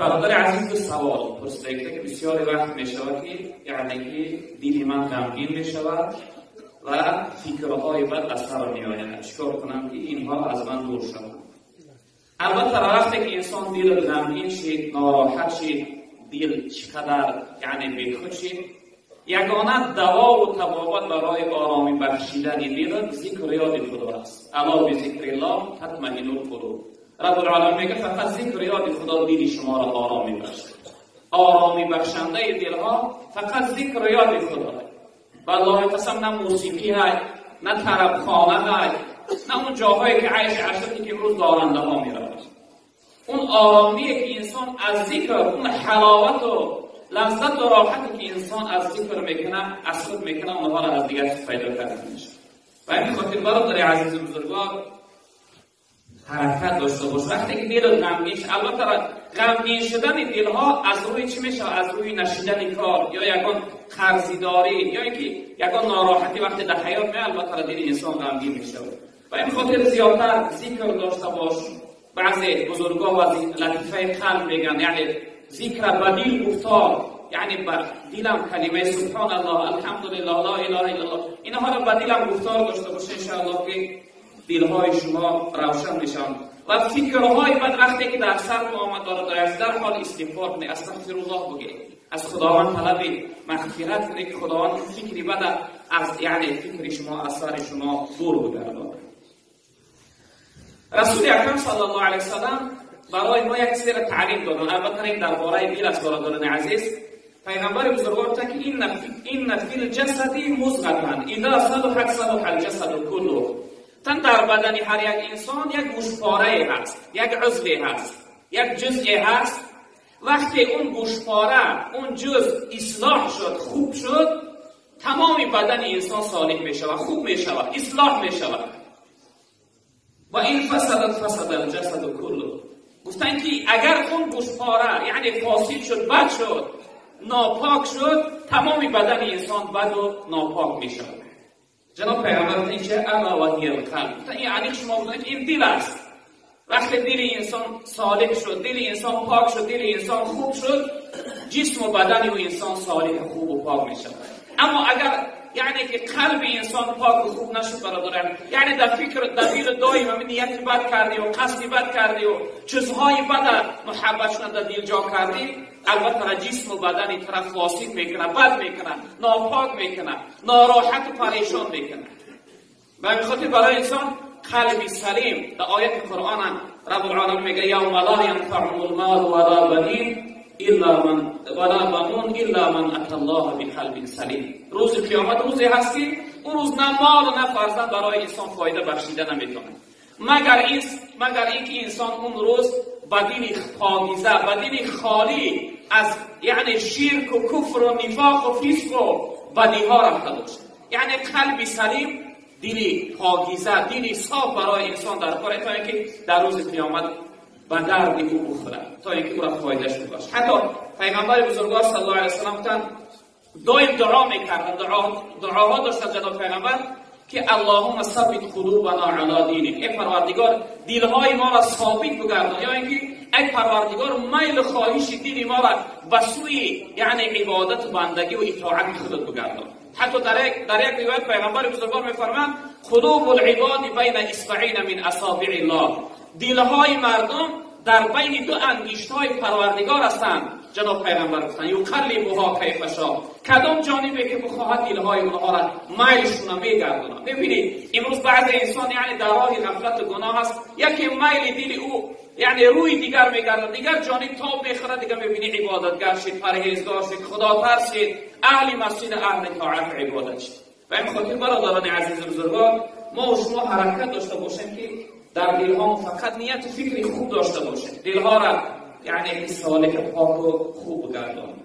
برادر عزیز سوال پرسیده که بسیاری وقت می شود که یعنی که دل من غمگین می شود و فکرهای بد از سر می آید. چیکار کنم که اینها از من دور شود؟ البته وقتی که انسان دل غمگین شد، ناراحت شد، دل چقدر یعنی بیخود شد، یگانه دوا و تبابت برای آرامی بخشیدن دل ذکر یاد خدا است. الا بذکر الله تطمئن القلوب. رب العالمین میگه فقط ذکر یاد خدا دل شما را آرامی بخشد. آرامی بخشنده دلها فقط ذکر یاد خدا. والله قسم نه موسیقی های، نه طربخانه های، نه اون جاهایی که عیش عشقی که امروز دارنده ها میرود. اون آرامی که انسان از ذکر، اون حلاوت و لذت و راحتی که انسان از ذکر میکنه، از خود میکنه، اونها را از دیگر پیدا کرده میشه. و این خاطر برادر عزیز بزرگوار حرکت داشته باش. وقتی که دل غمگین شد، البته غمگین شدن دلها از روی چی میشه؟ از روی نشیدن کار یا یگان قرضداری یا اینکه یگان ناراحتی وقتی در حیات میاد، البته دل انسان غمگین میشه. و این خاطر زیادتر ذکر داشته باش. بعضی بزرگا و لطیفه قلب میگن یعنی ذکر بدیل گفتار، یعنی با دلم کلمه سبحان الله الحمدلله لا اله الا الله اینها را با دلم گفتار داشته باشه، ان شاء الله که دلهای شما روشن میشن و فکرهای بد وقتی که در سر آمد داره در حال استغفار کنید، استغفر الله بگید، از خداوند طلب مغفرت کنید که خداوند فکری بد از یعنی فکر شما از سر شما دور بگرداند. رسول اکرم صلی الله علیه و سلم برای ما یک سری تعلیم دادن. البته این درباره دل است برادران عزیز. پیغمبر بزرگوار گفتن که این فی الجسد مضغه اذا صلحت صلح الجسد كله. تن در بدن هر یک انسان یک گوشپاره هست، یک عضوی هست، یک جزئی هست. وقتی اون گوشپاره، اون جزء اصلاح شد، خوب شد، تمام بدن انسان صالح می شود، خوب می شود، اصلاح می شود. و این فسد الجسد كله. گفتن که اگر اون گوشپاره یعنی فاسد شد، بد شد، ناپاک شد، تمام بدن انسان بد و ناپاک می شود. جناب پیغمبر این چه الا و هی القلب. یعنی شما بودید این دل است. وقتی دل انسان صالح شد، دل انسان پاک شد، دل انسان خوب شد، جسم و بدن و انسان صالح خوب و پاک می شود. اما اگر یعنی که قلب انسان پاک و خوب نشد برادران، یعنی در فکر در دل دائم همین نیت بد کردی و قصد بد کردی و چیزهای بد محبت شدن در دل جا کردی، البته جسم و بدن طرف فاسد میکنه، بد میکنه، ناپاک میکنه، ناراحت و پریشان میکنه. به این خاطر برای انسان قلب سلیم، در آیت قرآن رب العالمین میگه یوم لا ینفع المال ولا بنین ولا بنون الا من اتى الله بقلب سلیم. روز قیامت روزی هست که اون روز نه مال و نه فرزند برای انسان فایده بخشیده نمیتونه، مگر اینکه انسان اون روز بدین پاکیزه، بدین خالی از یعنی شرک و کفر و نفاق و فسق و بدی ها رفته باشه. یعنی قلب سلیم، دلی پاکیزه، دلی صاف برای انسان در کار تا اینکه در روز قیامت به درد او بخوره، تا اینکه او را فایدهش باشه. حتی پیغمبر بزرگوار صلی الله علیه و سلم دائم دعا میکردن، دعاها داشتن جناب پیغمبر که اللهم ثبت قلوبنا علی دینک، ای پروردگار دلهای ما را ثابت بگردان، یا اینکه ای پروردگار میل خواهش دل ما را به سوی یعنی عبادت و بندگی و اطاعت خودت بگردان. حتی در یک روایت پیغمبر بزرگوار میفرمایند قلوب العباد بین اصبعین من اصابع الله، دلهای مردم در بین دو انگشت‌های پروردگار هستند. جناب پیغمبر گفتند یقلبها کیف شاء، کدام جانبی که بخواهد دلهای اونها را میلشون میگرداند. ببینید امروز بعضی انسان یعنی در راه غفلت و گناه است، یکی میل دل او یعنی روی دیگر میگردد، دیگر جانب تاب میخورد، دیگر میبینی عبادتگر شد، پرهیزگار شد، خدا ترس شد، اهل مسجد، اهل طاعت عبادت شد. و این خاطر برادران عزیز بزرگوار ما و شما حرکت داشته باشیم که در دلها فقط نیت فکری خوب داشته باشیم، دلها را یعنی صالح پاک و خوب بگردانیم.